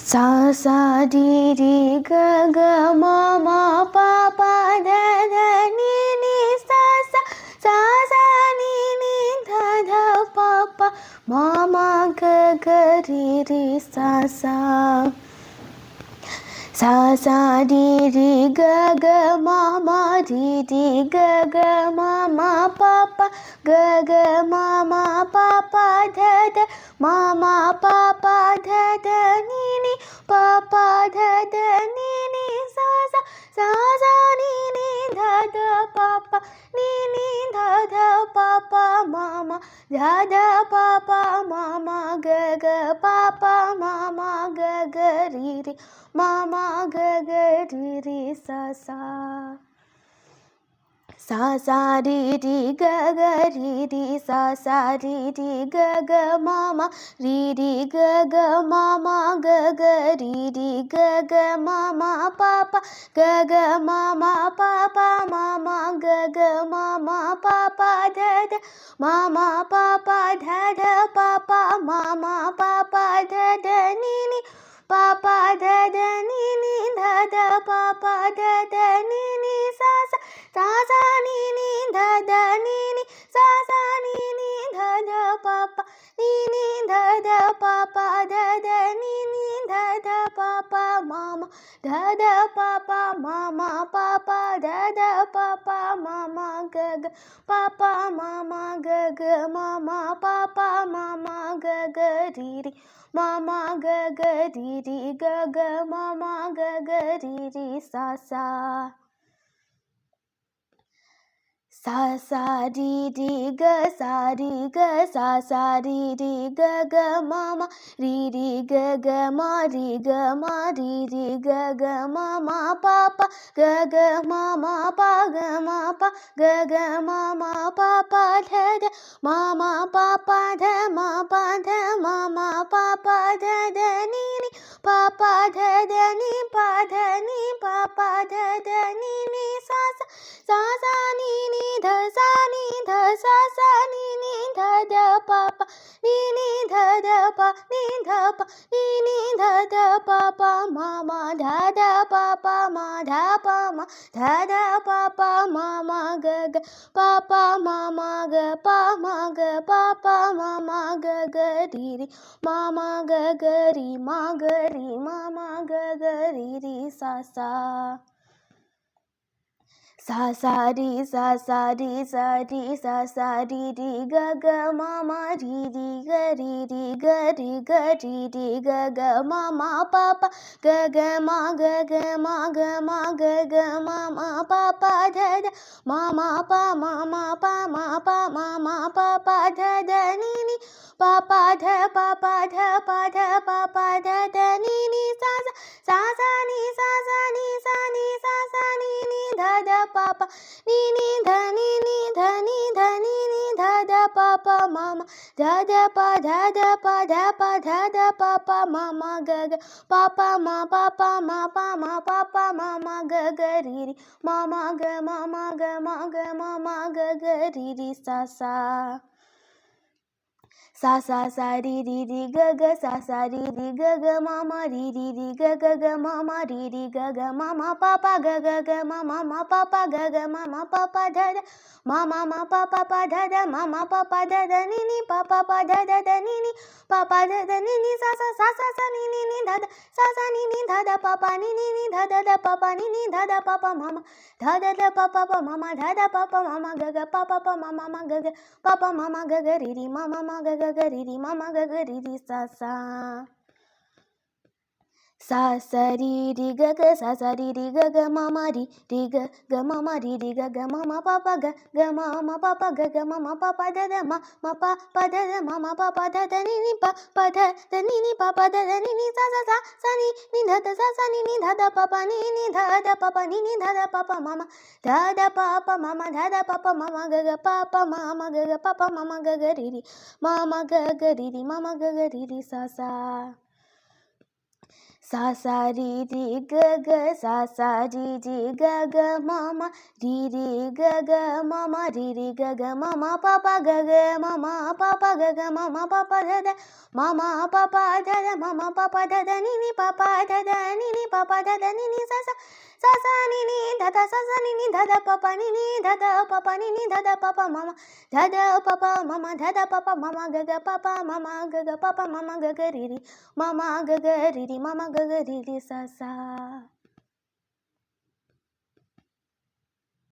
sa sa di di ga ga ma ma pa pa da da ni ni sa sa sa sa ni ni da da pa pa ma ma ga ga ri ri sa sa sa sa di di ga ga ma ma di di ga ga ma ma pa pa ga ga ma ma pa pa da da ma ma pa pa da da ni ni pa pa da da ni ni sa sa sa sa ni ni da da pa pa ni ni da da pa pa ma ma da da pa pa ma ma ga ga pa pa ma ma ga ga ri ri ma ma ga ga ri ri sa sa sa sa ri ri ga ga ri ri sa sa ri ri ga ga ma ma ri ri ga ga ma ma ga ga ri ri ga ga ma ma pa pa ga ga ma ma pa pa ma ma ga ga ma ma pa pa da da ma ma pa pa da da pa pa ma ma pa pa da da ni ni pa pa da da ni ni da da pa pa da da ni ni sa sa sa sa ni ni da da ni ni sa sa ni ni da da pa pa ni ni da da pa pa da da ni ni da da pa pa ma ma da da pa pa ma ma pa pa da da pa pa ma ma ga ga pa pa ma ma ga ga ma ma pa pa ma ma ga ga ri ri ma ma ga ga ri ri ga ga ma ma ga ga ri ri sa sa sa sa ri ri ga sa ri ga sa sa ri ri ga ga ma ma ri ri ga ga ma ri ga ma ri ri ga ga ma ma pa pa ga ga ma ma pa ga ma pa ga ga ma ma pa pa da da ma ma pa pa da ma pa da ma ma pa pa da da ni ni pa pa da da ni pa da ni pa pa da da ni ni sa sa sa sa ni ni da sa ni da sa sa ni ni da da pa pa ni ni da da pa ni da pa ni ni da da pa pa ma ma da da pa pa ma da pa ma da da pa pa ma ma ga ga pa pa ma ma ga pa ma ga pa pa ma ma ga ga ri ri ma ma ga ga ri ma ga ri ma ma ga ga ri ri sa sa sa sa ri sa sa ri sa ri sa sa ri ri ga ga ma ma ri ri ga ri ri ga ri ga ri ri ga ga ma ma pa pa ga ga ma ga ga ma ga ma ga ga ma ma pa pa da da ma ma pa ma ma pa ma pa ma ma pa pa da da ni ni pa pa da pa pa da pa da pa pa da da ni ni sa sa sa sa ni sa sa ni sa ni sa sa ni ni da da pa pa ni ni da ni ni da ni da ni ni da da pa pa ma ma da da pa da da pa da pa da da pa pa ma ma ga ga pa pa ma pa pa ma pa ma pa pa ma ma ga ga ri ri ma ma ga ma ma ga ma ga ma ma ga ga ri ri sa sa sa sa sa ri ri ri ga ga sa sa ri ri ga ga ma ma ri ri ri ga ga ga ma ma ri ri ga ga ma ma pa pa ga ga ga ma ma ma pa pa ga ga ma ma pa pa da da ma ma ma pa pa pa da da ma ma pa pa da da ni ni pa pa pa da da da ni ni pa pa da da ni ni sa sa sa ni ni ni da da sa sa ni ni da da pa pa ni ni ni da da da pa pa ni ni da da pa pa ma ma da da da pa pa pa ma ma da da pa pa ma ma ga ga pa pa pa ma ma ma ga ga pa pa ma ma ga ga ri ri ma ma ma ga ga ga ri ri ma ma ga ga ri ri sa sa sa sa ri ri ga ga sa sa ri ri ga ga ma ma ri ri ga ga ma ma ri ri ga ga ma ma pa pa ga ga ma ma pa pa ga ga ma ma pa pa da da ma ma pa pa da da ma ma pa pa da da ni ni pa pa da da ni ni pa pa da da ni ni sa sa sa sa ni ni da da sa sa ni ni da da pa pa ni ni da da pa pa ni ni da da pa pa ma ma da da pa pa ma ma da da pa pa ma ma ga ga pa pa ma ma ga ga pa pa ma ma ga ga ri ri ma ma ga ga ri ri ma ma ga ga ri ri sa sa sa sa ri ri ga ga sa sa ri ri ga ga mama ri ri ga ga mama ri ri ga ga mama papa ga ga mama papa ga ga mama papa da da mama papa da da mama papa da da ni ni papa da da ni ni papa da da ni ni sa sa sa sa ni ni da da sa sa ni ni da da papa ni ni da da papa ni ni da da papa mama da da papa mama da da papa mama ga ga papa mama ga ga papa mama ga ga ri ri mama ga ga ri ri mama ga ga ri ri sa sa